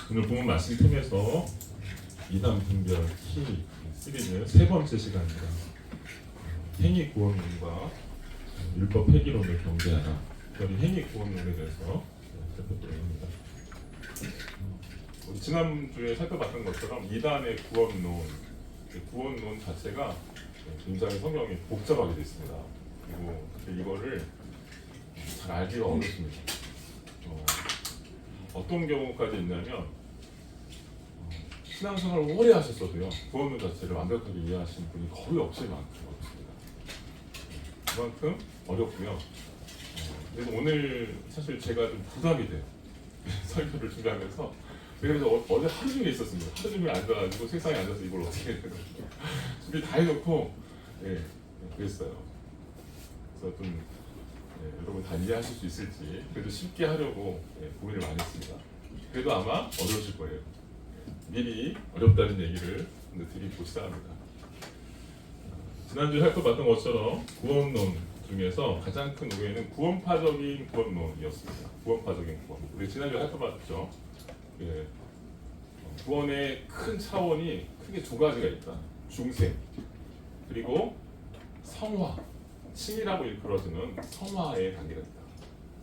오늘 본문 말씀 통해서 이단 분별 키 시리즈 세 번째 시간입니다. 행위 구원론과 율법 폐기론을 경계하라. 특별히 행위 구원론에 대해서 살펴보려 합니다. 우리 지난주에 살펴봤던 것처럼 이단의 구원론 자체가 굉장히 성경이 복잡하게 되어 있습니다. 그리고 이거를 잘 알기가 어렵습니다. 어떤 경우까지 있냐면 신앙생활을 오래 하셨어도요 구원론 자체를 완벽하게 이해하시는 분이 거의 없을 만큼 어렵습니다. 그만큼 어렵고요. 그래서 오늘 사실 제가 좀 부담이 돼요. 설교를 준비하면서 그래서 어제 하루 종일 있었습니다. 하루 종일 앉아가지고 책상에 앉아서 이걸 어떻게 해야 되나 준비 다 해놓고 그랬어요. 그래서 좀 여러분 다 이해하실 수 있을지 그래도 쉽게 하려고 고민을 많이 했습니다. 그래도 아마 어려우실 거예요. 미리 어렵다는 얘기를 드리고 시작합니다. 지난주에 살펴봤던 것처럼 구원론 중에서 가장 큰 오해는 구원파적인 구원론이었습니다. 구원파적인 구원. 우리 지난주에 살펴봤죠. 구원의 큰 차원이 크게 두 가지가 있다. 중생 그리고 성화. 칭이라고 일컬어지는 성화의 단계가 있다.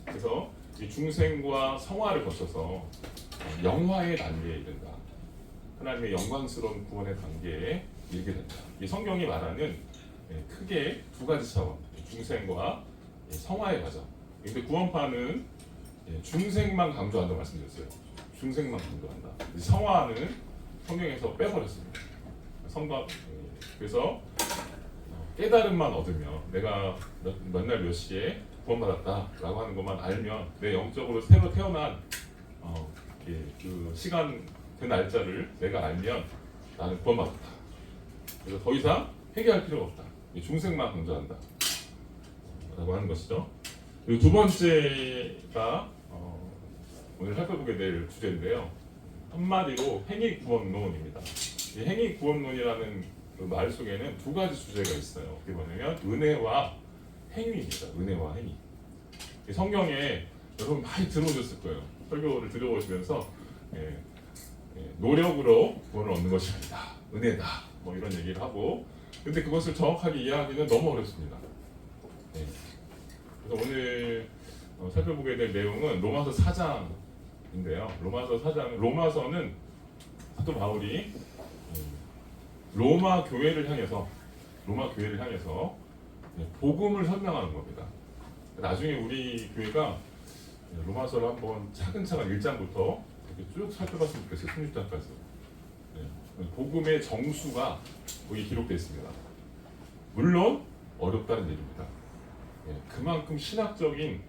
그래서 이 중생과 성화를 거쳐서 영화의 단계에 이른다. 하나님의 영광스러운 구원의 단계에 이르게 된다. 이 성경이 말하는 크게 두 가지 차원, 중생과 성화의 과정. 근데 구원파는 중생만 강조한다고 말씀드렸어요. 중생만 강조한다. 성화는 성경에서 빼버렸습니다. 그래서 깨달음만 얻으면 내가 몇 날 몇 시에 구원받았다라고 하는 것만 알면 내 영적으로 새로 태어난 그 시간 그 날짜를 내가 알면 나는 구원받았다. 그래서 더 이상 회개할 필요가 없다. 중생만 강조한다 라고 하는 것이죠. 그리고 두 번째가 오늘 살펴보게 될 주제인데요. 한마디로 행위구원론입니다. 이 행위구원론이라는 그 말 속에는 두 가지 주제가 있어요. 그게 뭐냐면 은혜와 행위입니다. 은혜와 행위. 성경에 여러분 많이 들어오셨을 거예요. 설교를 들어오시면서 노력으로 구원을 얻는 것이 아니다. 은혜다. 뭐 이런 얘기를 하고 근데 그것을 정확하게 이해하기는 너무 어렵습니다. 그래서 오늘 살펴보게 될 내용은 로마서 4장인데요. 로마서는 사도 바울이 로마 교회를 향해서 복음을 설명하는 겁니다. 나중에 우리 교회가 로마서를 한번 차근차근 1장부터 이렇게 쭉 살펴봤으면 좋겠어요. 16장까지. 복음의 정수가 거기 기록되어 있습니다. 물론 어렵다는 얘기입니다. 그만큼 신학적인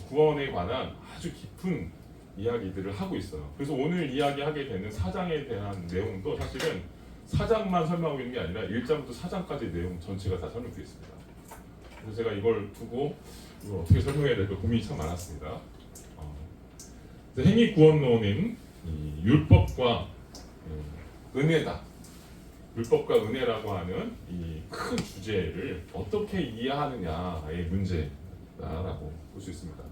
구원에 관한 아주 깊은 이야기들을 하고 있어요. 그래서 오늘 이야기하게 되는 4장에 대한 내용도 사실은 4장만 설명하고 있는 게 아니라 1장부터 4장까지 내용 전체가 다 설명되어 있습니다. 그래서 제가 이걸 두고 이걸 어떻게 설명해야 될까 고민이 참 많았습니다. 행위 구원론은 율법과 은혜다. 율법과 은혜라고 하는 이 큰 주제를 어떻게 이해하느냐의 문제다라고 볼 수 있습니다.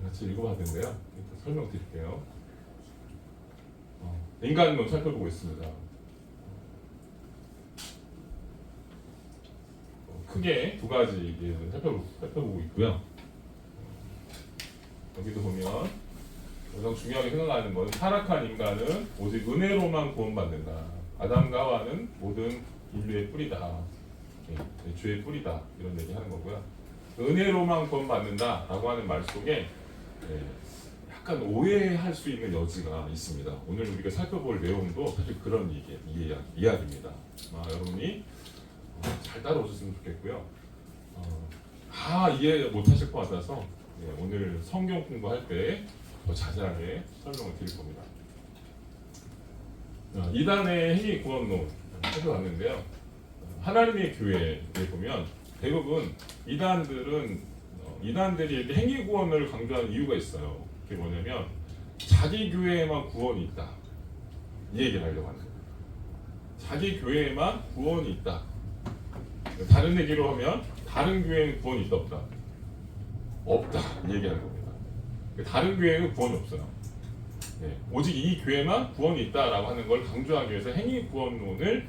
같이 읽어봐야 되는데요. 설명드릴게요. 인간론 살펴보고 있습니다. 크게 두 가지 살펴보고 있고요. 여기도 보면 가장 중요하게 생각하는 것은 타락한 인간은 오직 은혜로만 구원받는다. 아담과 하와는 모든 인류의 뿌리다. 죄의 뿌리다. 이런 얘기 하는 거고요. 은혜로만 구원받는다라고 하는 말 속에 약간 오해할 수 있는 여지가 있습니다. 오늘 우리가 살펴볼 내용도 사실 그런 이야기입니다. 여러분이 잘 따라오셨으면 좋겠고요. 다 이해 못하실 것 같아서 오늘 성경 공부할 때 더 자세하게 설명을 드릴 겁니다. 이단의 행위 구원론 살펴봤는데요. 하나님의 교회에 보면 대부분 이단들이 이렇게 행위 구원을 강조하는 이유가 있어요. 그게 뭐냐면 자기 교회에만 구원이 있다. 이 얘기를 하려고 하는 거예요. 자기 교회에만 구원이 있다. 다른 얘기로 하면 다른 교회에는 구원이 있다 없다? 없다. 이 얘기하는 겁니다. 다른 교회는 구원이 없어요. 오직 이 교회만 구원이 있다라고 하는 걸 강조하기 위해서 행위 구원론을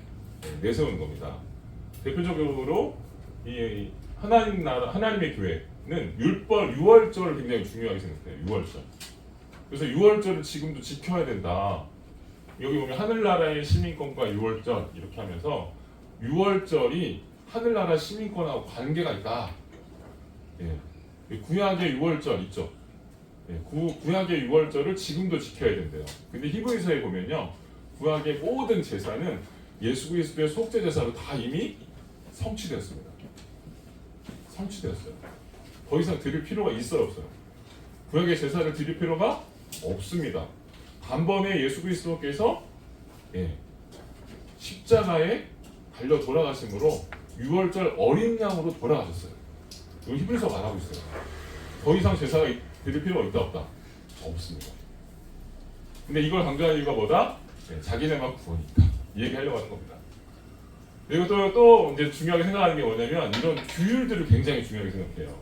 내세우는 겁니다. 대표적으로 이 하나님 나라 하나님의 교회는 율법 유월절을 굉장히 중요하게 생각해요. 유월절. 그래서 유월절을 지금도 지켜야 된다. 여기 보면 하늘나라의 시민권과 유월절 이렇게 하면서 유월절이 하늘나라 시민권하고 관계가 있다. 구약의 유월절 있죠. 구약의 유월절을 지금도 지켜야 된대요. 근데 히브리서에 보면요, 구약의 모든 제사는 예수 그리스도의 속죄 제사로 다 이미 성취되었습니다. 성취되었어요. 더 이상 드릴 필요가 있어요, 없어요? 구약의 제사를 드릴 필요가 없습니다. 단번에 예수 그리스도께서 십자가에 달려 돌아가심으로 유월절 어린 양으로 돌아가셨어요. 이거 히브리서 말하고 있어요. 더 이상 제사가 드릴 필요가 있다 없다? 없습니다. 근데 이걸 강조하는 이유가 뭐다? 자기네만 구원이 있다. 이 얘기하려고 하는 겁니다. 그리고 또 이제 중요하게 생각하는 게 뭐냐면 이런 규율들을 굉장히 중요하게 생각해요.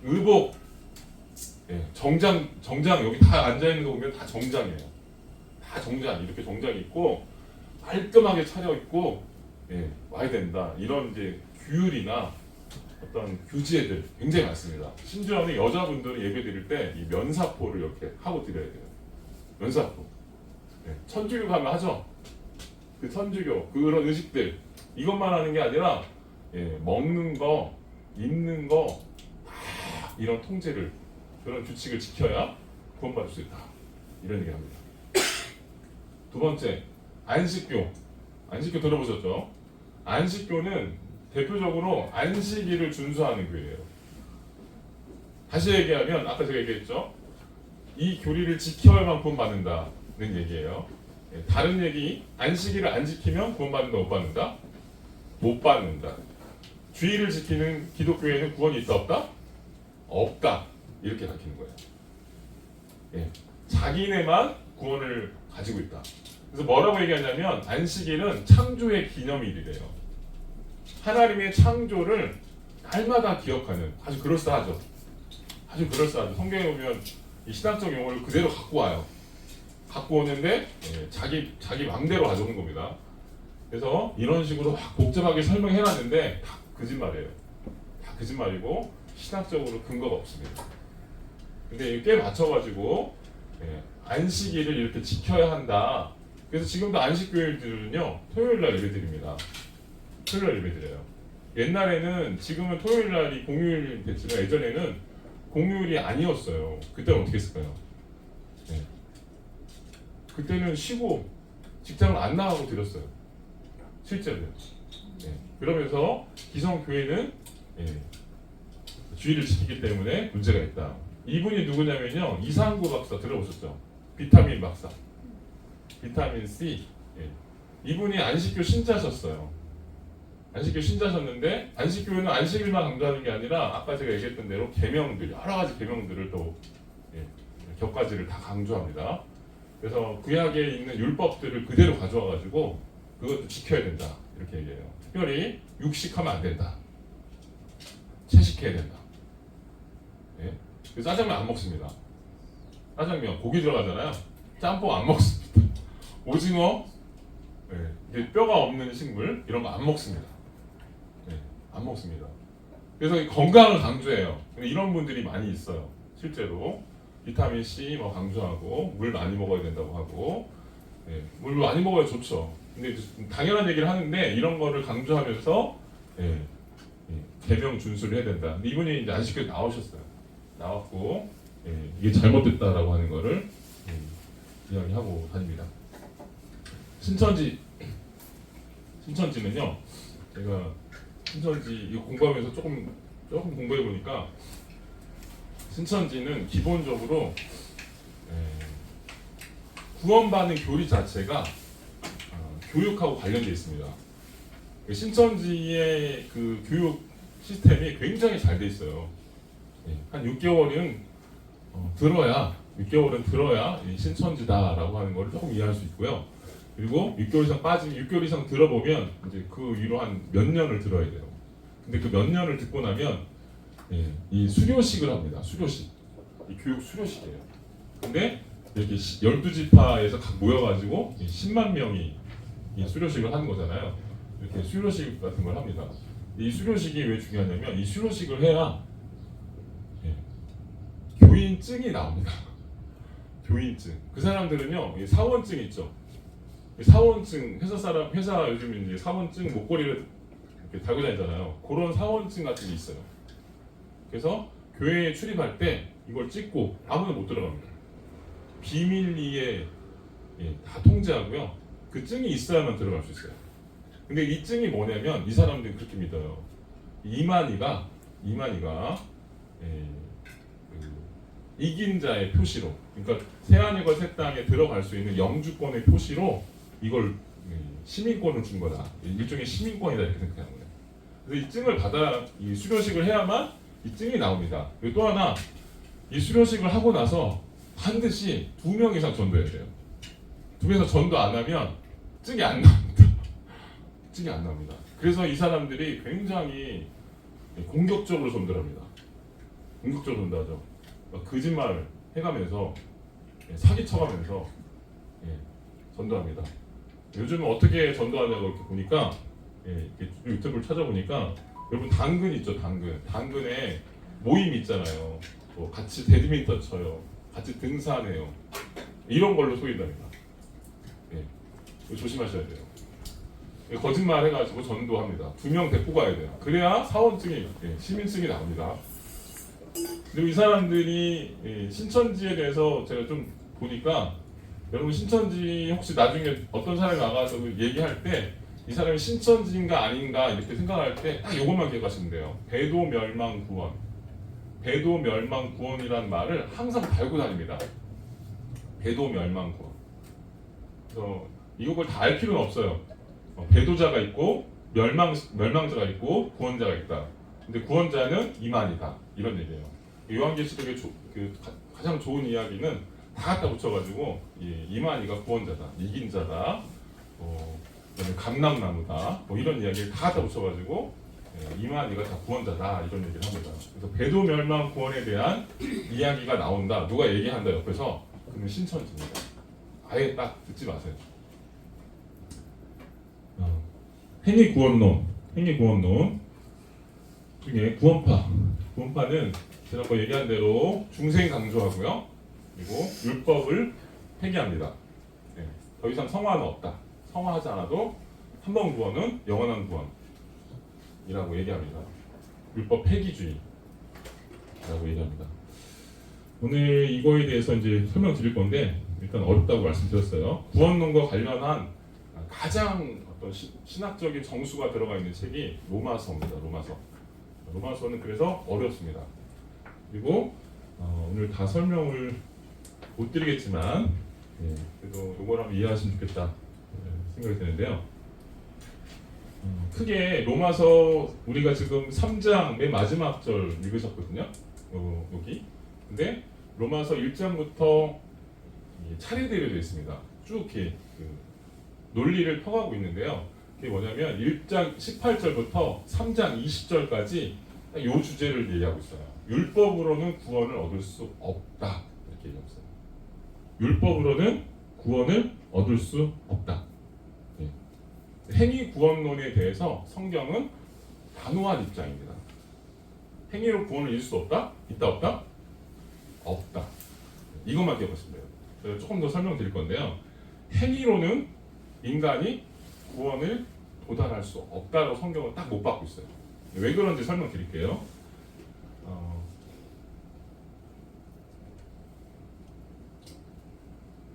의복, 정장 여기 다 앉아 있는 거 보면 다 정장이에요. 다 정장 이렇게 정장이 있고 깔끔하게 차려 입고 와야 된다. 이런 이제 규율이나 어떤 규제들 굉장히 많습니다. 심지어는 여자분들은 예배 드릴 때 이 면사포를 이렇게 하고 드려야 돼요. 면사포. 천주교 가면 하죠. 그 천주교 그런 의식들 이것만 하는 게 아니라 먹는 거, 입는 거 다 이런 통제를 그런 규칙을 지켜야 구원받을 수 있다. 이런 얘기를 합니다. 두 번째 안식교. 안식교 들어보셨죠? 안식교는 대표적으로 안식일을 준수하는 교회예요. 다시 얘기하면 아까 제가 얘기했죠. 이 교리를 지켜야만 구원받는다는 얘기예요. 다른 얘기 안식일을 안 지키면 구원받는다 못 받는다? 못 받는다. 주일을 지키는 기독교회는 구원이 있다 없다? 없다. 이렇게 가르치는 거예요. 자기네만 구원을 가지고 있다. 그래서 뭐라고 얘기하냐면 안식일은 창조의 기념일이래요. 하나님의 창조를 날마다 기억하는 아주 그럴싸하죠. 아주 그럴싸하죠. 성경에 보면 이 신학적 용어를 그대로 갖고 와요. 갖고 오는데 자기 맘대로 가져오는 겁니다. 그래서 이런 식으로 막 복잡하게 설명해놨는데 다 거짓말이에요. 다 거짓말이고 신학적으로 근거가 없습니다. 근데 꽤 맞춰가지고 안식일을 이렇게 지켜야 한다. 그래서 지금도 안식교회들은요 토요일날 예배드립니다. 토요일날 예배드려요. 옛날에는 지금은 토요일날이 공휴일이 됐지만 예전에는 공휴일이 아니었어요. 그때는 어떻게 했을까요? 그때는 쉬고 직장을 안 나가고 드렸어요. 실제로요. 그러면서 기성교회는 주의를 지키기 때문에 문제가 있다. 이분이 누구냐면요 이상구 박사 들어보셨죠? 비타민 박사, 비타민 C. 이분이 안식교 신자셨어요. 안식교 신자셨는데 안식교회는 안식일만 강조하는 게 아니라 아까 제가 얘기했던 대로 계명들 여러 가지 계명들을 또 격가지를 다 강조합니다. 그래서 구약에 있는 율법들을 그대로 가져와 가지고 그것도 지켜야 된다 이렇게 얘기해요. 특별히 육식하면 안 된다. 채식해야 된다. 그래서 짜장면 안 먹습니다. 짜장면 고기 들어가잖아요. 짬뽕 안 먹습니다. 오징어, 이게 뼈가 없는 식물 이런 거 안 먹습니다. 안 먹습니다. 그래서 건강을 강조해요. 근데 이런 분들이 많이 있어요. 실제로 비타민 C 뭐 강조하고 물 많이 먹어야 된다고 하고 물 많이 먹어야 좋죠. 근데 당연한 얘기를 하는데 이런 거를 강조하면서 계명 준수를 해야 된다. 근데 이분이 이제 안식교에 나오셨어요. 나왔고 이게 잘못됐다라고 하는 거를 이야기하고 다닙니다. 신천지는요. 제가 신천지 이거 공부하면서 조금 공부해 보니까 신천지는 기본적으로 구원받는 교리 자체가 교육하고 관련되어 있습니다. 신천지의 그 교육 시스템이 굉장히 잘 돼 있어요. 한 6개월은 들어야 신천지다라고 하는 걸 조금 이해할 수 있고요. 그리고 6개월 이상 들어보면 이제 그 위로 한 몇 년을 들어야 돼요. 근데 그 몇 년을 듣고 나면 이 수료식을 합니다. 수료식. 이 교육 수료식이에요. 근데 이렇게 12지파에서 각 모여가지고 10만 명이 이 수료식을 하는 거잖아요. 이렇게 수료식 같은 걸 합니다. 이 수료식이 왜 중요하냐면 이 수료식을 해야 교인증이 나옵니다. 교인증. 그 사람들은요, 이 사원증 있죠. 이 사원증 회사 요즘 이제 사원증 목걸이를 이렇게 달고 다니잖아요. 그런 사원증 같은 게 있어요. 그래서 교회에 출입할 때 이걸 찍고 아무나 못 들어갑니다. 비밀리에 다 통제하고요. 그 증이 있어야만 들어갈 수 있어요. 근데 이 증이 뭐냐면 이 사람들이 그렇게 믿어요. 이만희가 이긴 자의 표시로, 그러니까 새하늘과 새 땅에 들어갈 수 있는 영주권의 표시로 이걸 시민권을 준 거다. 일종의 시민권이다 이렇게 생각하는 거예요. 그래서 이 증을 받아 이 수료식을 해야만 이 증이 나옵니다. 그리고 또 하나 이 수료식을 하고 나서 반드시 2명 이상 전도해야 돼요. 2명에서 전도 안 하면 증이 안 나옵니다. 증이 안 나옵니다. 그래서 이 사람들이 굉장히 공격적으로 전도를 합니다. 공격적으로 전도하죠. 거짓말 해가면서 사기쳐가면서 전도합니다. 요즘은 어떻게 전도하냐고 이렇게 보니까 유튜브를 찾아보니까 여러분 당근 있죠, 당근에 모임 있잖아요. 뭐 같이 배드민턴 쳐요, 같이 등산해요. 이런 걸로 소개합니다. 조심하셔야 돼요. 거짓말 해가지고 전도합니다. 2명 데리고 가야 돼요. 그래야 사원증이 시민증이 나옵니다. 그리고 이 사람들이 신천지에 대해서 제가 좀 보니까 여러분 신천지 혹시 나중에 어떤 사람이 와가지고 얘기할 때 이 사람이 신천지인가 아닌가 이렇게 생각할 때 딱 이것만 기억하시면 돼요. 배도 멸망 구원. 배도 멸망 구원이라는 말을 항상 달고 다닙니다. 배도 멸망 구원. 그래서 이걸 다 알 필요는 없어요. 배도자가 있고 멸망자가 있고 구원자가 있다. 근데 구원자는 이만이다. 이런 얘기예요. 요한계시록의 가장 좋은 이야기는 다 갖다 붙여가지고 이만희가 구원자다, 이긴 자다, 그다음에 감람나무다, 뭐 이런 이야기를 다 갖다 붙여가지고 이만희가 다 구원자다 이런 얘기를 합니다. 그래서 배도 멸망 구원에 대한 이야기가 나온다, 누가 얘기한다 옆에서, 그러면 신천지입니다. 아예 딱 듣지 마세요. 행위구원론 중에 구원파는 지난번 얘기한 대로 중생 강조하고요. 그리고 율법을 폐기합니다. 더 이상 성화는 없다. 성화하지 않아도 한 번 구원은 영원한 구원이라고 얘기합니다. 율법 폐기주의라고 얘기합니다. 오늘 이거에 대해서 이제 설명드릴 건데 일단 어렵다고 말씀드렸어요. 구원론과 관련한 가장 어떤 신학적인 정수가 들어가 있는 책이 로마서입니다. 로마서는 그래서 어렵습니다. 그리고 오늘 다 설명을 못 드리겠지만 그래도 이걸 한번 이해하시면 좋겠다 생각이 드는데요. 크게 로마서 우리가 지금 3장 맨 마지막 절 읽으셨거든요. 여기. 근데 로마서 1장부터 차례대로 되어 있습니다. 쭉 이렇게 논리를 펴가고 있는데요. 그게 뭐냐면 1장 18절부터 3장 20절까지 이 주제를 얘기하고 있어요. 율법으로는 구원을 얻을 수 없다 이렇게 얘기하고 있어요. 율법으로는 구원을 얻을 수 없다. 행위 구원론에 대해서 성경은 단호한 입장입니다. 행위로 구원을 잃을 수 없다? 있다 없다? 없다. 이것만 기억하시면 돼요. 제가 조금 더 설명드릴 건데요. 행위로는 인간이 구원을 도달할 수 없다고 성경은 딱 못 받고 있어요. 왜 그런지 설명드릴게요.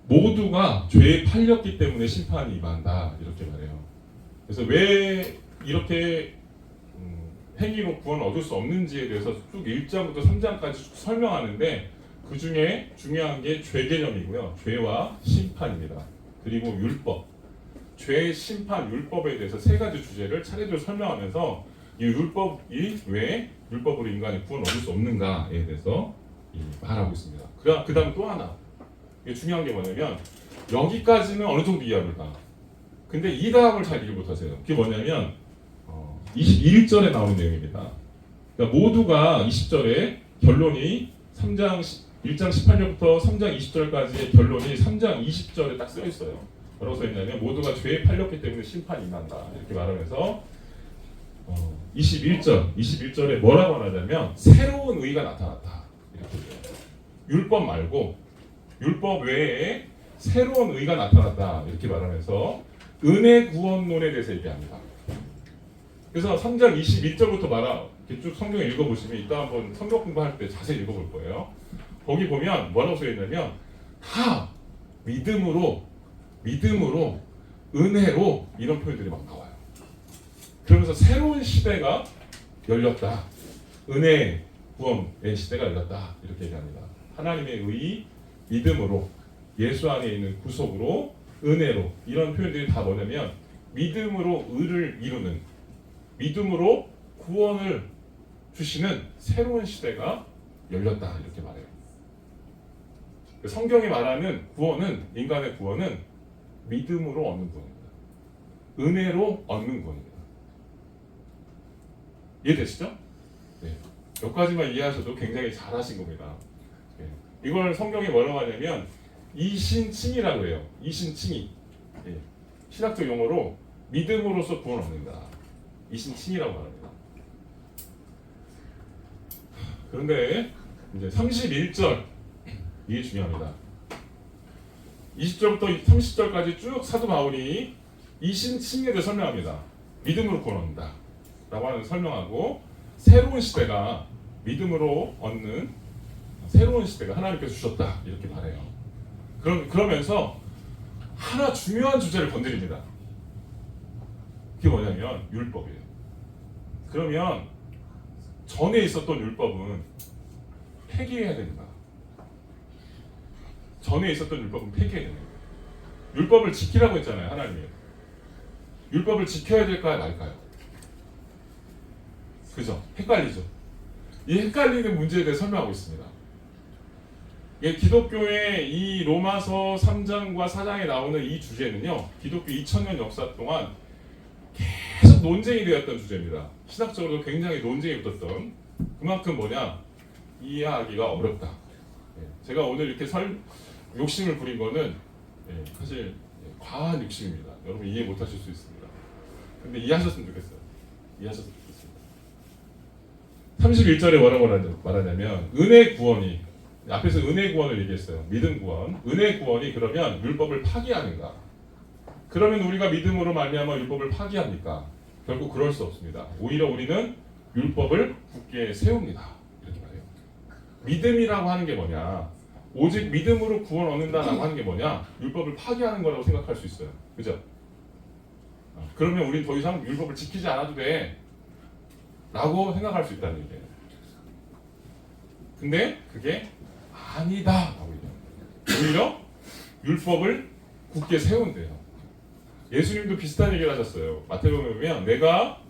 모두가 죄에 팔렸기 때문에 심판이 임한다 이렇게 말해요. 그래서 왜 이렇게 행위로 구원을 얻을 수 없는지에 대해서 쭉 1장부터 3장까지 설명하는데 그 중에 중요한 게 죄 개념이고요. 죄와 심판입니다. 그리고 율법. 죄, 심판, 율법에 대해서 세 가지 주제를 차례대로 설명하면서 이 율법이 왜 율법으로 인간이 구원을 얻을 수 없는가에 대해서 말하고 있습니다. 그 다음 또 하나. 이게 중요한 게 뭐냐면 여기까지는 어느 정도 이해합니다. 근데 이 다음을 잘 이해 못하세요. 그게 뭐냐면 21절에 나오는 내용입니다. 그러니까 모두가 20절에 결론이 3장 1장 18절부터 3장 20절까지의 결론이 3장 20절에 딱 쓰여 있어요. 뭐라고 써 있냐면 모두가 죄에 팔렸기 때문에 심판이 임한다 이렇게 말하면서 21절에 뭐라고 하냐면 새로운 의가 나타났다 이렇게 돼요. 율법 말고 율법 외에 새로운 의가 나타났다 이렇게 말하면서 은혜 구원론에 대해서 얘기합니다. 그래서 3장 21절부터 이렇게 쭉 성경 읽어보시면 이따 한번 성경 공부할 때 자세히 읽어볼 거예요. 거기 보면 뭐라고 써 있냐면 다 믿음으로 은혜로 이런 표현들이 막 나와요. 그러면서 새로운 시대가 열렸다. 은혜 구원의 시대가 열렸다 이렇게 얘기합니다. 하나님의 의, 믿음으로 예수 안에 있는 구속으로 은혜로 이런 표현들이 다 뭐냐면 믿음으로 의를 이루는 믿음으로 구원을 주시는 새로운 시대가 열렸다 이렇게 말해요. 성경이 말하는 구원은 인간의 구원은 믿음으로 얻는 구원입니다. 은혜로 얻는 구원입니다. 이해되시죠? 네. 몇 가지만 이해하셔도 굉장히 잘하신 겁니다. 네. 이걸 성경이 뭐라고 하냐면 이신칭이라고 해요. 이신칭이. 네. 신학적 용어로 믿음으로써 구원 얻는다. 이신칭이라고 말합니다. 그런데 이제 31절 이게 중요합니다. 20절부터 30절까지 쭉 사도 바울이 이신칭에 대해 설명합니다. 믿음으로 구원 얻는다 라고 하는 설명하고 새로운 시대가 믿음으로 얻는 새로운 시대가 하나님께서 주셨다 이렇게 말해요. 그러면서 하나 중요한 주제를 건드립니다. 그게 뭐냐면 율법이에요. 그러면 전에 있었던 율법은 폐기해야 된다. 전에 있었던 율법은 폐기해야 된다. 율법을 지키라고 했잖아요, 하나님이. 율법을 지켜야 될까요, 말까요? 그죠? 헷갈리죠? 이 헷갈리는 문제에 대해 설명하고 있습니다. 기독교의 이 로마서 3장과 4장에 나오는 이 주제는요, 기독교 2000년 역사 동안 계속 논쟁이 되었던 주제입니다. 신학적으로 굉장히 논쟁이 붙었던 그만큼 뭐냐? 이해하기가 어렵다. 제가 오늘 이렇게 욕심을 부린 거는 사실 과한 욕심입니다. 여러분 이해 못하실 수 있습니다. 근데 이해하셨으면 좋겠어요. 이해하셨으면 좋겠습니다. 31절에 뭐라고 말하냐면 은혜 구원이 앞에서 은혜 구원을 얘기했어요. 믿음 구원. 은혜 구원이 그러면 율법을 파기하는가? 그러면 우리가 믿음으로 말미암아 율법을 파기합니까? 결국 그럴 수 없습니다. 오히려 우리는 율법을 굳게 세웁니다. 이렇게 말해요. 믿음이라고 하는 게 뭐냐? 오직 믿음으로 구원 얻는다라고 하는 게 뭐냐? 율법을 파기하는 거라고 생각할 수 있어요. 그죠? 그러면 우리는 더 이상 율법을 지키지 않아도 돼 라고 생각할 수 있다는 얘기예요. 근데 그게 아니다 라고 얘기합니다. 오히려 율법을 굳게 세운대요. 예수님도 비슷한 얘기를 하셨어요. 마태복음에 보면 내가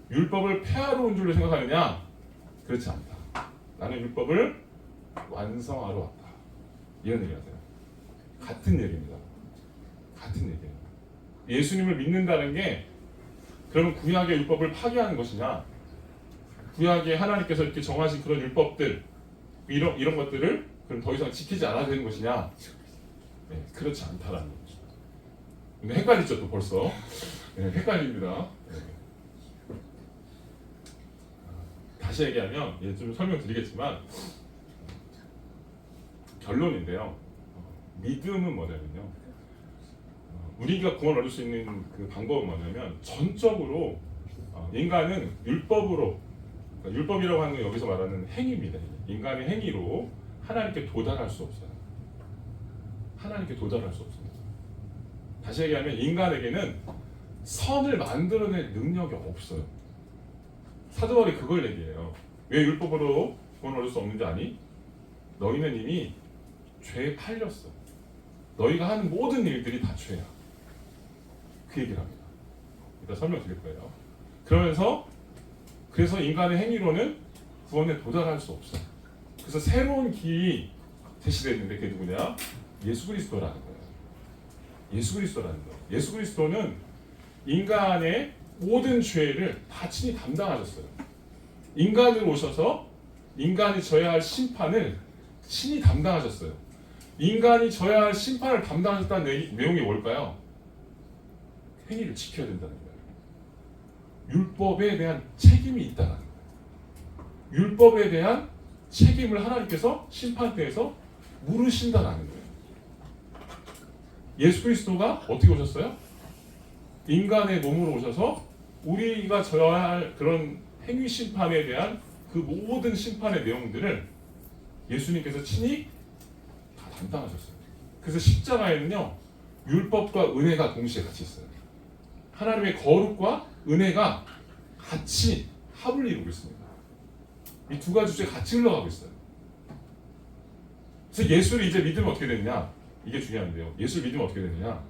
율법을 폐하러 온 줄로 생각하느냐? 그렇지 않다. 나는 율법을 완성하러 왔다. 이런 얘기를 하세요. 같은 얘기입니다. 같은 얘기예요. 예수님을 믿는다는 게 그러면 구약의 율법을 파기하는 것이냐? 구약에 하나님께서 이렇게 정하신 그런 율법들 이런 것들을 그럼 더 이상 지키지 않아야 되는 것이냐? 네, 그렇지 않다라는 거죠. 근데 헷갈리죠 또 벌써. 네, 헷갈립니다. 네. 다시 얘기하면 좀 설명드리겠지만 결론인데요. 믿음은 뭐냐면요. 우리가 구원 얻을 수 있는 그 방법은 뭐냐면 전적으로 인간은 율법으로 그러니까 율법이라고 하는 건 여기서 말하는 행위입니다. 인간의 행위로 하나님께 도달할 수 없어요. 하나님께 도달할 수 없습니다. 다시 얘기하면 인간에게는 선을 만들어낼 능력이 없어요. 사도 바울이 그걸 얘기해요. 왜 율법으로 구원 얻을 수 없는지 아니? 너희는 이미 죄에 팔렸어. 너희가 하는 모든 일들이 다 죄야. 그 얘기를 합니다. 이따 설명드릴 거예요. 그래서 인간의 행위로는 구원에 도달할 수 없어. 그래서 새로운 길이 제시됐는데 그게 누구냐? 예수 그리스도라는 거예요. 예수 그리스도라는 거예요. 예수 그리스도는 인간의 모든 죄를 다 친히 담당하셨어요. 인간으로 오셔서 인간이 져야 할 심판을 신이 담당하셨어요. 인간이 져야 할 심판을 담당하셨다는 내용이 뭘까요? 행위를 지켜야 된다는 거예요. 율법에 대한 책임이 있다는 거예요. 율법에 대한 책임을 하나님께서 심판대에서 물으신다는 거예요. 예수 그리스도가 어떻게 오셨어요? 인간의 몸으로 오셔서 우리가 져야 할 그런 행위 심판에 대한 그 모든 심판의 내용들을 예수님께서 친히 다 담당하셨어요. 그래서 십자가에는요, 율법과 은혜가 동시에 같이 있어요. 하나님의 거룩과 은혜가 같이 합을 이루고 있습니다. 이 두 가지 주제 같이 흘러가고 있어요. 그래서 예수를 이제 믿으면 어떻게 되느냐? 이게 중요한데요. 예수를 믿으면 어떻게 되느냐?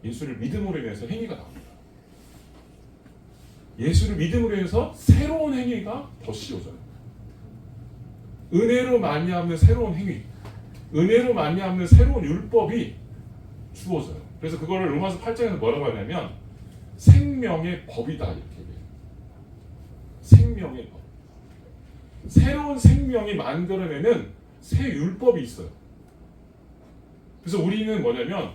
예수를 믿음으로 인해서 행위가 나옵니다. 예수를 믿음으로 인해서 새로운 행위가 더 씌워져요. 은혜로 말미암는 새로운 행위, 은혜로 말미암는 새로운 율법이 주어져요. 그래서 그거를 로마서 8장에서 뭐라고 하냐면 생명의 법이다 이렇게 얘기해요. 생명의 법. 새로운 생명이 만들어내는 새 율법이 있어요. 그래서 우리는 뭐냐면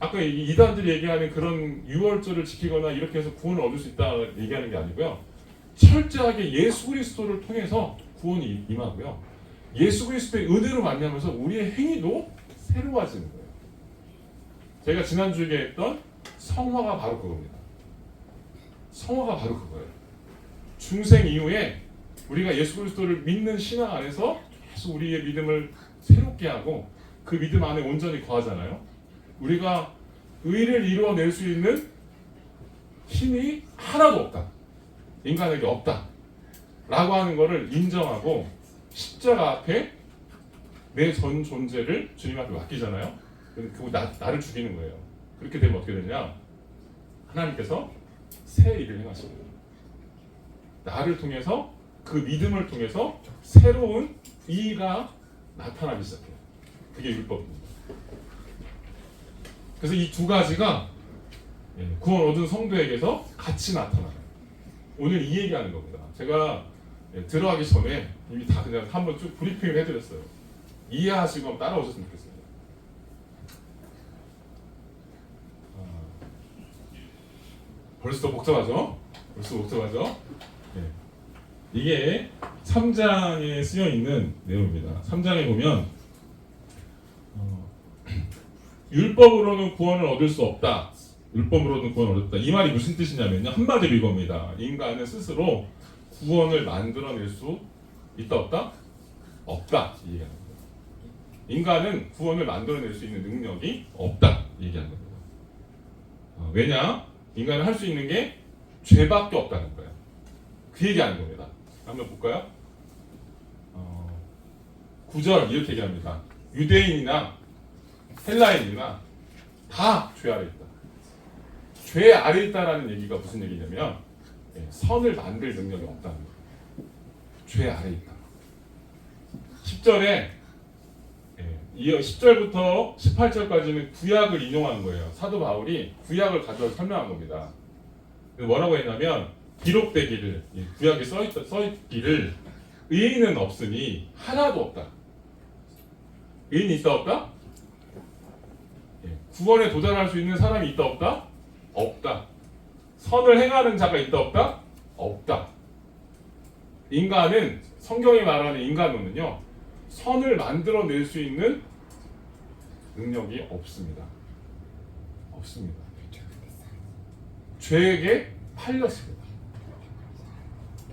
아까 이단들이 얘기하는 그런 유월절을 지키거나 이렇게 해서 구원을 얻을 수 있다 얘기하는 게 아니고요. 철저하게 예수 그리스도를 통해서 구원이 임하고요. 예수 그리스도의 은혜로 만나면서 우리의 행위도 새로워지는 거예요. 제가 지난주에 했던 성화가 바로 그겁니다. 성화가 바로 그거예요. 중생 이후에 우리가 예수 그리스도를 믿는 신앙 안에서 계속 우리의 믿음을 새롭게 하고 그 믿음 안에 온전히 거하잖아요. 우리가 의를 이루어낼 수 있는 힘이 하나도 없다. 인간에게 없다. 라고 하는 것을 인정하고 십자가 앞에 내 전 존재를 주님 앞에 맡기잖아요. 그리고 나를 죽이는 거예요. 그렇게 되면 어떻게 되냐? 하나님께서 새 일을 행하십니다. 나를 통해서 그 믿음을 통해서 새로운 의가 나타나기 시작해요. 그게 율법입니다. 그래서 이 두 가지가 구원 얻은 성도에게서 같이 나타나요. 오늘 이 얘기하는 겁니다. 제가 들어가기 전에 이미 다 그냥 한번 쭉 브리핑을 해드렸어요. 이해하시고 따라오셨으면 좋겠어요. 벌써 복잡하죠? 벌써 복잡하죠? 네. 이게 3장에 쓰여 있는 내용입니다. 3장에 보면 율법으로는 구원을 얻을 수 없다. 율법으로는 구원을 얻었다. 이 말이 무슨 뜻이냐면요. 한마디로 이겁니다. 인간은 스스로 구원을 만들어낼 수 있다 없다? 없다. 이 얘기하는 겁니다. 인간은 구원을 만들어낼 수 있는 능력이 없다. 이 얘기하는 겁니다. 왜냐? 인간은 할 수 있는 게 죄밖에 없다는 거예요. 그 얘기하는 겁니다. 한번 볼까요? 9절 이렇게 얘기합니다. 유대인이나 헬라인이나 다 죄 아래 있다. 죄 아래 있다라는 얘기가 무슨 얘기냐면 선을 만들 능력이 없다는 거예요. 죄 아래 있다. 10절에 10절부터 18절까지는 구약을 인용한 거예요. 사도 바울이 구약을 가져와서 설명한 겁니다. 뭐라고 했냐면 기록되기를 구약에 써있기를 의인은 없으니 하나도 없다. 의인이 있다 없다? 구원에 도달할 수 있는 사람이 있다 없다? 없다. 선을 행하는 자가 있다 없다? 없다. 인간은 성경이 말하는 인간은요 선을 만들어낼 수 있는 능력이 없습니다. 없습니다. 죄에게 팔렸습니다.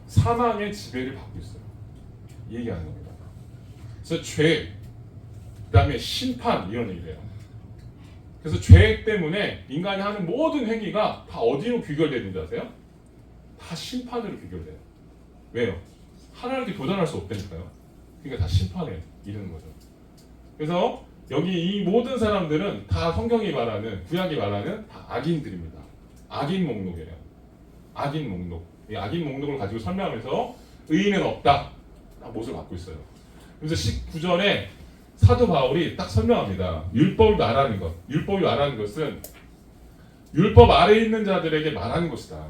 사망의 지배를 받고 있어요. 이 얘기하는 겁니다. 그래서 죄, 그 다음에 심판 이런 얘기를 해요. 그래서 죄 때문에 인간이 하는 모든 행위가 다 어디로 귀결되는지 아세요? 다 심판으로 귀결돼요. 왜요? 하나님께 도달할 수 없다니까요. 그러니까 다 심판에 이르는 거죠. 그래서 여기 이 모든 사람들은 다 성경이 말하는 구약이 말하는 다 악인들입니다. 악인 목록이에요. 악인 목록. 이 악인 목록을 가지고 설명하면서 의인은 없다. 딱 못을 받고 있어요. 그래서 19절에 사도 바울이 딱 설명합니다. 율법을 말하는 것. 율법이 말하는 것은 율법 아래에 있는 자들에게 말하는 것이다.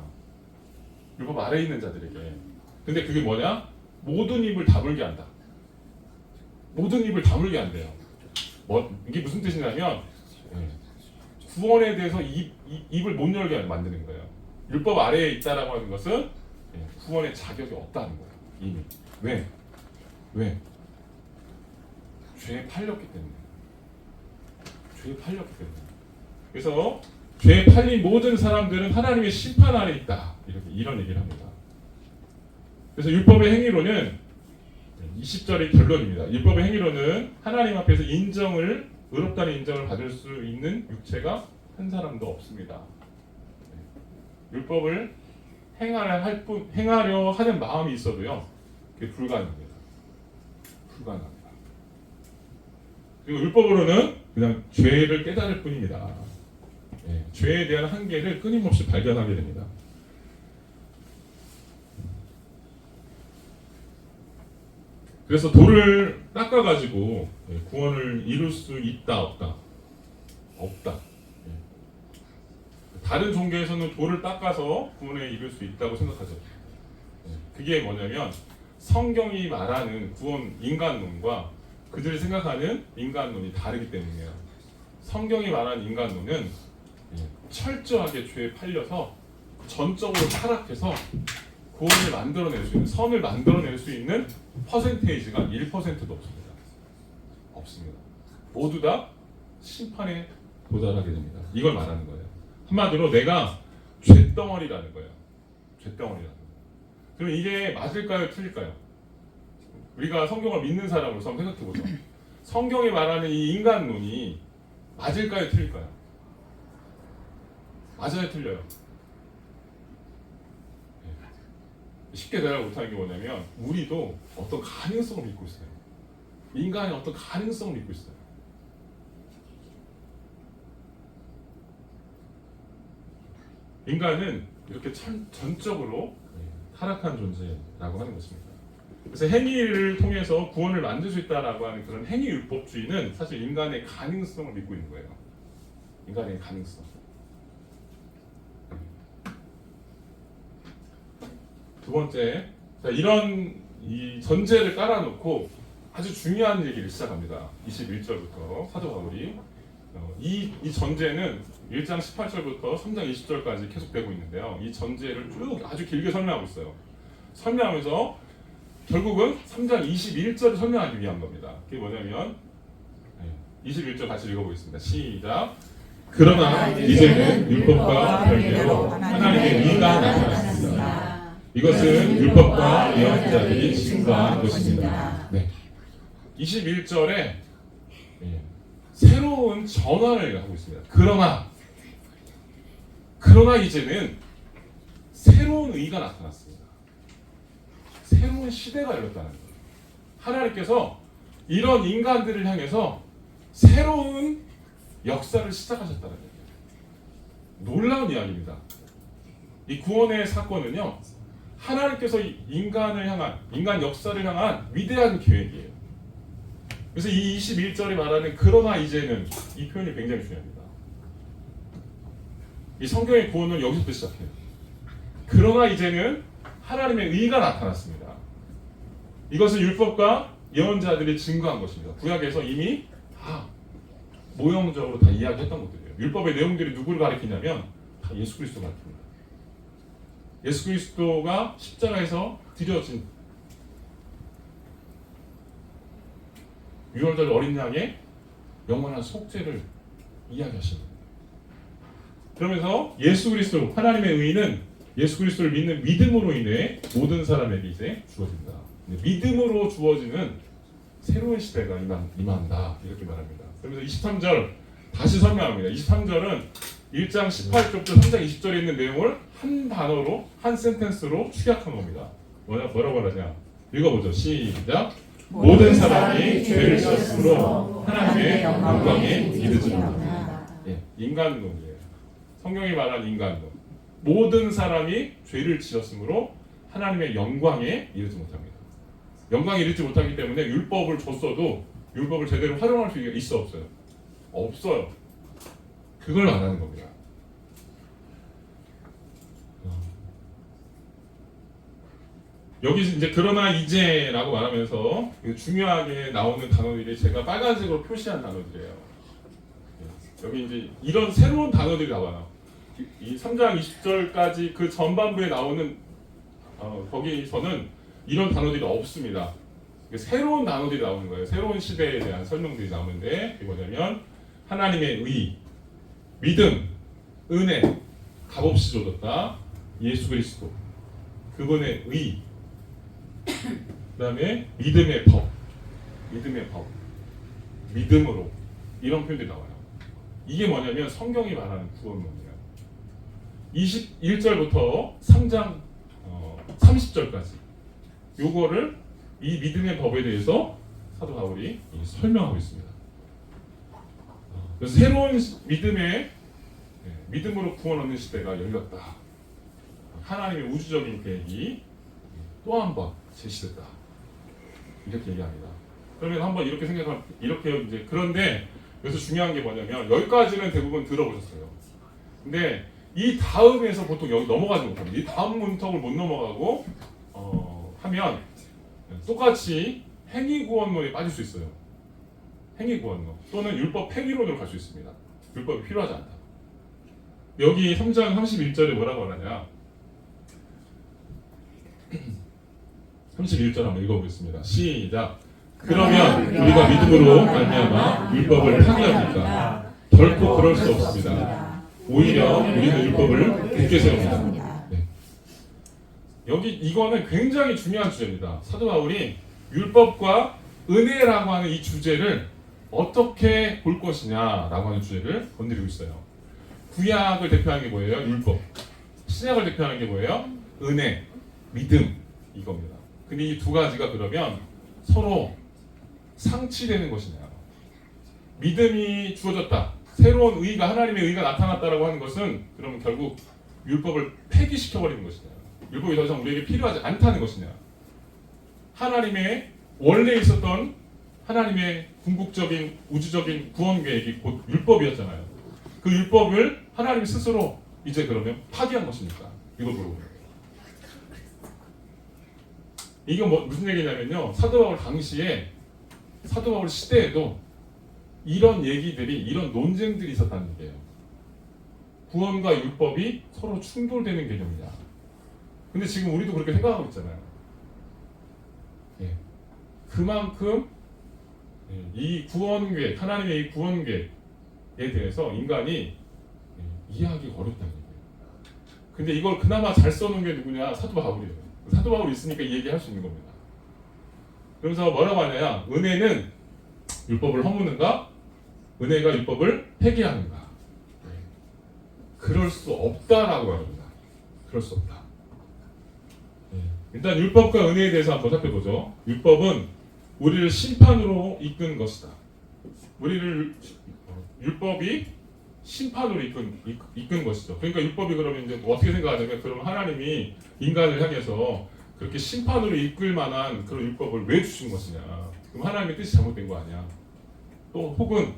율법 아래에 있는 자들에게. 근데 그게 뭐냐? 모든 입을 다물게 한다. 모든 입을 다물게 한대요. 이게 무슨 뜻이냐면 구원에 대해서 입을 못 열게 만드는 거예요. 율법 아래에 있다라고 하는 것은 구원의 자격이 없다는 거예요. 이미. 왜? 죄에 팔렸기 때문에. 죄에 팔렸기 때문에. 그래서 죄에 팔린 모든 사람들은 하나님의 심판 아래 있다. 이런 얘기를 합니다. 그래서 율법의 행위로는 20절이 결론입니다. 율법의 행위로는 하나님 앞에서 의롭다는 인정을 받을 수 있는 육체가 한 사람도 없습니다. 율법을 행하려 하는 마음이 있어도요, 그게 불가능합니다. 그리고 율법으로는 그냥 죄를 깨달을 뿐입니다. 죄에 대한 한계를 끊임없이 발견하게 됩니다. 그래서 돌을 닦아가지고 구원을 이룰 수 있다, 없다? 없다. 다른 종교에서는 돌을 닦아서 구원을 이룰 수 있다고 생각하죠. 그게 뭐냐면 성경이 말하는 구원 인간론과 그들이 생각하는 인간론이 다르기 때문이에요. 성경이 말하는 인간론은 철저하게 죄에 팔려서 전적으로 타락해서 구원을 만들어낼 수 있는, 선을 만들어낼 수 있는 퍼센테이지가 1%도 없습니다. 모두 다 심판에 도달하게 됩니다. 이걸 말하는 거예요. 한마디로 내가 쇳덩어리라는 거예요. 쇳덩어리라는 거예요. 그럼 이게 맞을까요? 틀릴까요? 우리가 성경을 믿는 사람으로서 한번 생각해보죠. 성경이 말하는 이 인간론이 맞을까요? 틀릴까요? 맞아요? 틀려요? 쉽게 대답을 못하는 게 뭐냐면 우리도 어떤 가능성을 믿고 있어요. 인간이 어떤 가능성을 믿고 있어요. 인간은 이렇게 전적으로 타락한 존재라고 하는 것입니다. 그래서 행위를 통해서 구원을 만들 수 있다라고 하는 그런 행위율법주의는 사실 인간의 가능성을 믿고 있는 거예요. 인간의 가능성. 두 번째, 이런 이 전제를 깔아놓고 아주 중요한 얘기를 시작합니다. 21절부터 사도 바울이 이 전제는 1장 18절부터 3장 20절까지 계속되고 있는데요. 이 전제를 쭉 아주 길게 설명하고 있어요. 설명하면서 결국은 3장 21절을 설명하기 위한 겁니다. 그게 뭐냐면 21절 같이 읽어보겠습니다. 시작. 그러나 이제는 율법과 별개로 하나님의 의가 나타났습니다. 이것은 율법과 예언자들이 증거한 것입니다. 네. 21절에 새로운 전환을 하고 있습니다. 그러나 이제는 새로운 의가 나타났습니다. 새로운 시대가 열렸다는 거예요. 하나님께서 이런 인간들을 향해서 새로운 역사를 시작하셨다는 거예요. 놀라운 이야기입니다. 이 구원의 사건은요, 하나님께서 인간을 향한, 인간 역사를 향한 위대한 계획이에요. 그래서 이 21절에 말하는 그러나 이제는, 이 표현이 굉장히 중요합니다. 이 성경의 구원은 여기서부터 시작해요. 그러나 이제는 하나님의 의가 나타났습니다. 이것은 율법과 예언자들이 증거한 것입니다. 구약에서 이미 다 모형적으로 다 이야기했던 것들이에요. 율법의 내용들이 누구를 가리키냐면 다 예수 그리스도 가리킵니다. 예수 그리스도가 십자가에서 드려진 유월절 어린 양의 영원한 속죄를 이야기하십니다. 그러면서 예수 그리스도, 하나님의 의는 예수 그리스도를 믿는 믿음으로 인해 모든 사람에게 이제 주어진다. 믿음으로 주어지는 새로운 시대가 임한다. 이렇게 말합니다. 그러면서 23절 다시 설명합니다. 23절은 1장 18절부터 3장 20절에 있는 내용을 한 단어로, 한 센텐스로 축약한 겁니다. 뭐라고 하냐? 읽어보죠. 시작. 모든 사람이 죄를 지었으므로 하나님의 영광에 이르지 못한다. 인간론이에요. 성경이 말한 인간론. 모든 사람이 죄를 지었으므로 하나님의 영광에 이르지 못합니다. 영광에 이르지 못하기 때문에 율법을 줬어도 율법을 제대로 활용할 수 있어 없어요? 없어요. 그걸 말하는 겁니다. 여기 이제 그러나 이제라고 말하면서 중요하게 나오는 단어들이 제가 빨간색으로 표시한 단어들이에요. 여기 이제 이런 새로운 단어들이 나와요. 이 3장 20절까지 그 전반부에 나오는 거기서는 이런 단어들이 없습니다. 새로운 단어들이 나오는 거예요. 새로운 시대에 대한 설명들이 나오는데 이게 뭐냐면 하나님의 의, 믿음, 은혜, 값없이 줘줬다. 예수 그리스도, 그분의 의, 그다음에 믿음의 법, 믿음으로 이런 표현들이 나와요. 이게 뭐냐면 성경이 말하는 구원론이에요. 21절부터 3장 30절까지 요거를 이 믿음의 법에 대해서 사도 바울이 설명하고 있습니다. 그래서 새로운 믿음으로 구원 얻는 시대가 열렸다. 하나님의 우주적인 계획이 또 한 번 제시됐다. 이렇게 얘기합니다. 그러면 한번 이렇게 생각하면 이렇게 이제 그런데 여기서 중요한 게 뭐냐면 여기까지는 대부분 들어보셨어요. 근데 이 다음에서 보통 여기 넘어가지 못합니다. 이 다음 문턱을 못 넘어가고 하면 똑같이 행위구원론에 빠질 수 있어요. 행위구원론 또는 율법 폐기론으로 갈 수 있습니다. 율법이 필요하지 않다. 여기 3장 31절에 뭐라고 하느냐 31절 한번 읽어보겠습니다. 시작. 그러면 우리가 믿음으로 말미암아 율법을 파기합니까? 결코 그럴 수 없습니다. 오히려 우리는 율법을 굳게 세웁니다. 네. 여기 이거는 굉장히 중요한 주제입니다. 사도 바울이 율법과 은혜라고 하는 이 주제를 어떻게 볼 것이냐라고 하는 주제를 건드리고 있어요. 구약을 대표하는 게 뭐예요? 율법. 신약을 대표하는 게 뭐예요? 은혜, 믿음 이겁니다. 근데 이 두 가지가 그러면 서로 상치되는 것이냐. 믿음이 주어졌다. 새로운 의가 하나님의 의가 나타났다라고 하는 것은 그러면 결국 율법을 폐기시켜버리는 것이냐. 율법이 더 이상 우리에게 필요하지 않다는 것이냐. 하나님의 원래 있었던 하나님의 궁극적인 우주적인 구원 계획이 곧 율법이었잖아요. 그 율법을 하나님 스스로 이제 그러면 파기한 것입니까? 이걸 물어보는 거예요. 이게 무슨 얘기냐면요. 사도 바울 당시에 사도 바울 시대에도 이런 얘기들이 이런 논쟁들이 있었다는 얘기예요. 구원과 율법이 서로 충돌되는 개념이냐. 근데 지금 우리도 그렇게 생각하고 있잖아요. 예. 그만큼 이 구원 계획, 하나님의 이 구원 계획에 대해서 인간이 이해하기가 어렵다는 얘기예요. 근데 이걸 그나마 잘 써놓은 게 누구냐? 사도 바울이에요. 사도 바울이 있으니까 이 얘기 할 수 있는 겁니다. 그러면서 뭐라고 하냐? 은혜는 율법을 허무는가? 은혜가 율법을 폐기하는가? 그럴 수 없다라고 합니다. 그럴 수 없다. 일단 율법과 은혜에 대해서 한번 살펴보죠. 율법은 우리를 심판으로 이끈 것이다. 우리를 율법이 심판으로 이끈 것이죠. 그러니까 율법이 그러면 이제 어떻게 생각하냐면 그럼 하나님이 인간을 향해서 그렇게 심판으로 이끌 만한 그런 율법을 왜 주신 것이냐. 그럼 하나님의 뜻이 잘못된 거 아니야. 또 혹은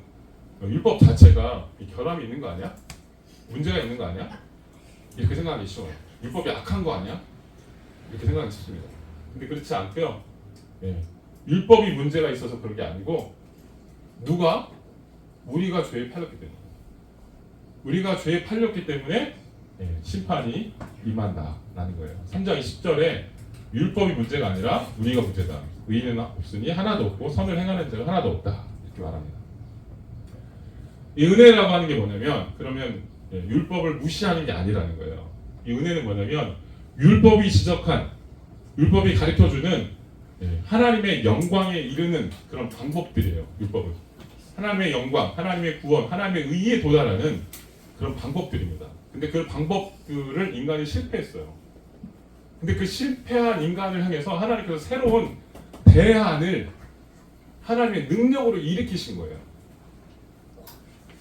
율법 자체가 결함이 있는 거 아니야? 문제가 있는 거 아니야? 이렇게 생각하기 쉬워요. 율법이 악한 거 아니야? 이렇게 생각하기 쉽습니다. 근데 그렇지 않고요. 율법이 문제가 있어서 그런 게 아니고 누가? 우리가 죄에 팔렸기 때문에. 우리가 죄에 팔렸기 때문에 심판이 임한다라는 거예요. 3장 20절에 율법이 문제가 아니라 우리가 문제다. 의인은 없으니 하나도 없고 선을 행하는 자가 하나도 없다. 이렇게 말합니다. 이 은혜라고 하는 게 뭐냐면 그러면 율법을 무시하는 게 아니라는 거예요. 이 은혜는 뭐냐면 율법이 지적한 율법이 가르쳐주는 하나님의 영광에 이르는 그런 방법들이에요. 율법은 하나님의 영광, 하나님의 구원, 하나님의 의에 도달하는 그런 방법들입니다. 근데 그 방법들을 인간이 실패했어요. 근데 그 실패한 인간을 향해서 하나님께서 새로운 대안을 하나님의 능력으로 일으키신 거예요.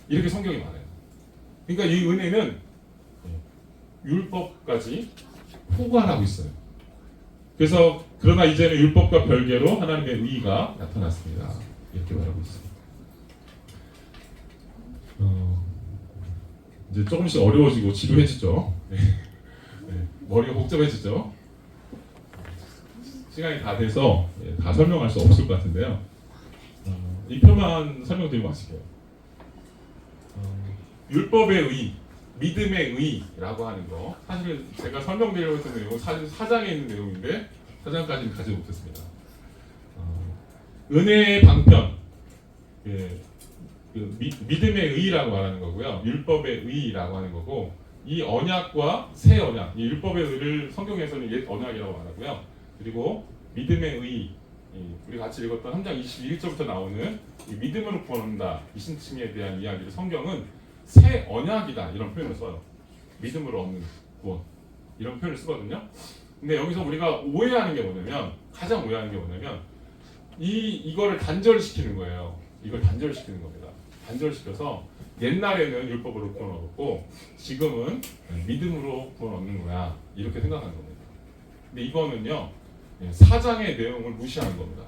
이렇게 성경이 말해요. 그러니까 이 은혜는 율법까지 포괄하고 있어요. 그래서 그러나 이제는 율법과 별개로 하나님의 의가 나타났습니다. 이렇게 말하고 있습니다. 이제 조금씩 어려워지고 지루해지죠. 머리가 복잡해지죠. 시간이 다 돼서 다 설명할 수 없을 것 같은데요. 이 표만 설명드리고 마실게요. 율법의 의, 믿음의 의라고 하는 거, 사실 제가 설명드리려고 했던 내용은 사실 4장에 있는 내용인데 4장까지는 가지 못했습니다. 은혜의 방편, 믿음의 의라고 말하는 거고요. 율법의 의라고 하는 거고, 이 언약과 새 언약, 이 율법의 의를 성경에서는 옛 언약이라고 말하고요. 그리고 믿음의 의, 우리 같이 읽었던 3장 21절부터 나오는 이 믿음으로 구원한다, 이 신칭에 대한 이야기를 성경은 새 언약이다 이런 표현을 써요. 믿음으로 얻는 구원 이런 표현을 쓰거든요. 근데 여기서 우리가 오해하는 게 뭐냐면, 가장 오해하는 게 뭐냐면 이거를 단절시키는 거예요. 이걸 단절시키는 겁니다. 단절시켜서 옛날에는 율법으로 구원 얻었고 지금은 믿음으로 구원 얻는 거야 이렇게 생각하는 겁니다. 근데 이거는요 4장의 내용을 무시하는 겁니다.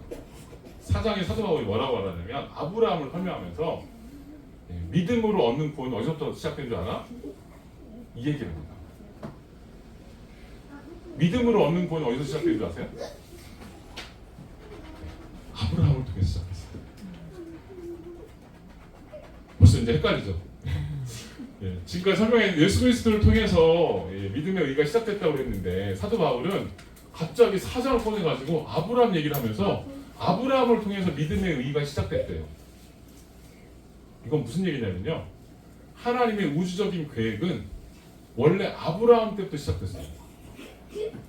4장의 사도 바울이 뭐라고 말하냐면 아브라함을 설명하면서 믿음으로 얻는 구원이 어디서부터 시작된 줄 알아? 이 얘기를 합니다. 믿음으로 얻는 구원이 어디서 시작된 줄 아세요? 아브라함을 통해서 시작했어요. 벌써 이제 헷갈리죠? 지금까지 설명한 예수 그리스도를 통해서 믿음의 의가 시작됐다고 했는데 사도 바울은 갑자기 4장을 꺼내가지고 아브라함 얘기를 하면서 아브라함을 통해서 믿음의 의가 시작됐대요. 이건 무슨 얘기냐면요, 하나님의 우주적인 계획은 원래 아브라함 때부터 시작됐어요.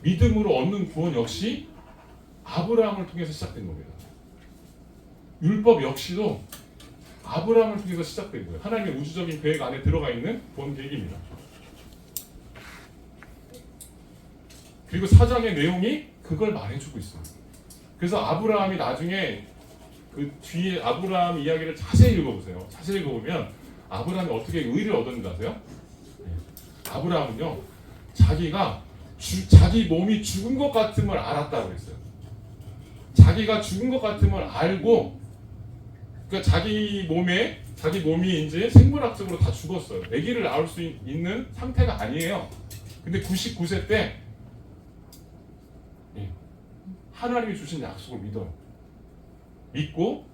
믿음으로 얻는 구원 역시 아브라함을 통해서 시작된 겁니다. 율법 역시도 아브라함을 통해서 시작된 거예요. 하나님의 우주적인 계획 안에 들어가 있는 구원 계획입니다. 그리고 4장의 내용이 그걸 말해주고 있어요. 그래서 아브라함이 나중에 그 뒤에 아브라함 이야기를 자세히 읽어보세요. 자세히 읽어보면 아브라함이 어떻게 의를 얻었는지 아세요? 아브라함은요, 자기 몸이 죽은 것 같음을 알았다고 그랬어요. 자기가 죽은 것 같음을 알고, 그러니까 자기 몸이 이제 생물학적으로 다 죽었어요. 아기를 낳을 수 있는 상태가 아니에요. 근데 99세 때 하나님이 주신 약속을 믿고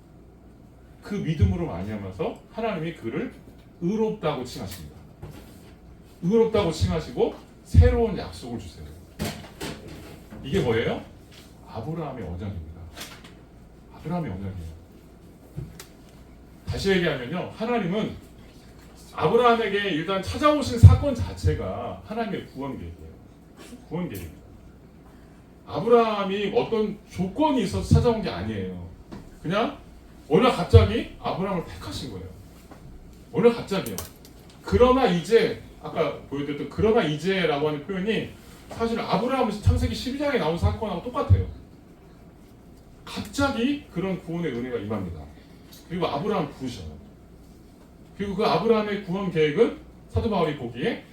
그 믿음으로 말미암아서 하나님이 그를 의롭다고 칭하십니다. 의롭다고 칭하시고 새로운 약속을 주세요. 이게 뭐예요? 아브라함의 언약입니다. 아브라함의 언약이에요. 다시 얘기하면요, 하나님은 아브라함에게 일단 찾아오신 사건 자체가 하나님의 구원 계획이에요. 구원 계획입니다. 아브라함이 어떤 조건이 있어서 찾아온 게 아니에요. 그냥 어느 갑자기 아브라함을 택하신 거예요. 어느 갑자기요. 그러나 이제, 아까 보여드렸던 그러나 이제라고 하는 표현이 사실 아브라함 창세기 12장에 나온 사건하고 똑같아요. 갑자기 그런 구원의 은혜가 임합니다. 그리고 아브라함을 부르셔요. 그리고 그 아브라함의 구원 계획은 사도 바울이 보기에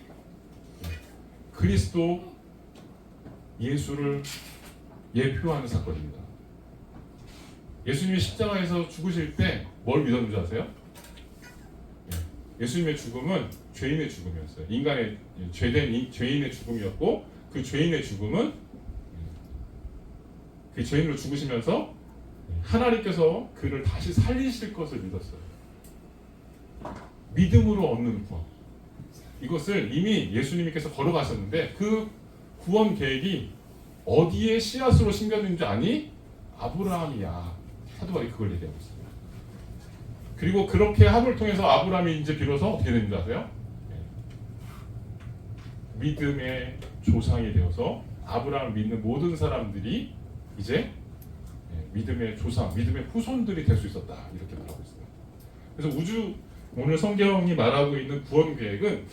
그리스도 예수를 예표하는 사건입니다. 예수님이 십자가에서 죽으실 때 뭘 믿었는지 아세요? 예수님의 죽음은 죄인의 죽음이었어요. 인간의 죄된 죄인의 죽음이었고, 그 죄인의 죽음은 그 죄인으로 죽으시면서 하나님께서 그를 다시 살리실 것을 믿었어요. 믿음으로 얻는 구원. 이것을 이미 예수님께서 걸어가셨는데 그 구원 계획이 어디에 씨앗으로 심겨진지 아니? 아브라함이야. 사도 바울이 그걸 얘기하고 있습니다. 그리고 그렇게 함을 통해서 아브라함이 이제 비로소 어떻게 되는지 아세요? 믿음의 조상이 되어서 아브라함을 믿는 모든 사람들이 이제 믿음의 조상, 믿음의 후손들이 될 수 있었다, 이렇게 말하고 있어요. 그래서 오늘 성경이 말하고 있는 구원 계획은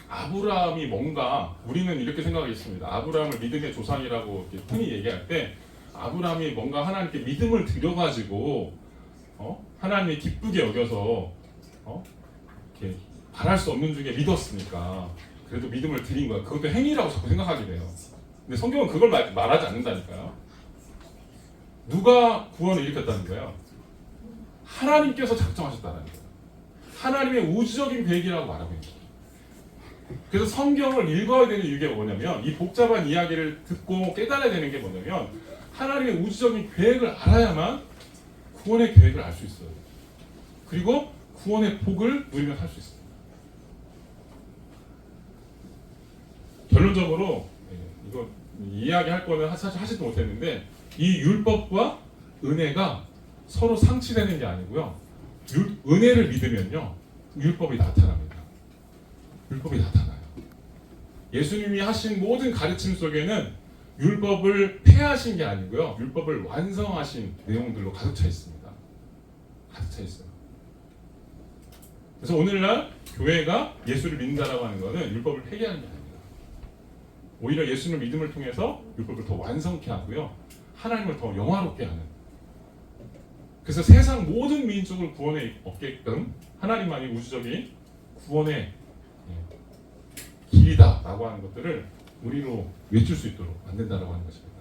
아브라함이 뭔가, 우리는 이렇게 생각하겠습니다. 아브라함을 믿음의 조상이라고 이렇게 흔히 얘기할 때 아브라함이 뭔가 하나님께 믿음을 드려가지고 하나님이 기쁘게 여겨서 이렇게 바랄 수 없는 중에 믿었으니까 그래도 믿음을 드린 거야. 그것도 행위라고 자꾸 생각하게 돼요. 근데 성경은 그걸 말하지 않는다니까요. 누가 구원을 일으켰다는 거예요? 하나님께서 작정하셨다는 거예요. 하나님의 우주적인 계획이라고 말하고 있는 거예요. 그래서 성경을 읽어야 되는 이유가 뭐냐면 이 복잡한 이야기를 듣고 깨달아야 되는 게 뭐냐면 하나님의 우주적인 계획을 알아야만 구원의 계획을 알 수 있어요. 그리고 구원의 복을 누리며 살 수 있어요. 결론적으로 이거 이야기할 거는 사실 하지도 못했는데 이 율법과 은혜가 서로 상치되는 게 아니고요. 은혜를 믿으면요 율법이 나타납니다. 율법이 나타나요. 예수님이 하신 모든 가르침 속에는 율법을 폐하신 게 아니고요. 율법을 완성하신 내용들로 가득 차 있습니다. 가득 차 있어요. 그래서 오늘날 교회가 예수를 믿는다라고 하는 것은 율법을 폐기하는 게 아닙니다. 오히려 예수님을 믿음을 통해서 율법을 더 완성케 하고요. 하나님을 더 영화롭게 하는. 그래서 세상 모든 민족을 구원에 얻게끔 하나님만이 우주적인 구원의 길이다라고 하는 것들을 우리로 외칠 수 있도록 만든다라고 하는 것입니다.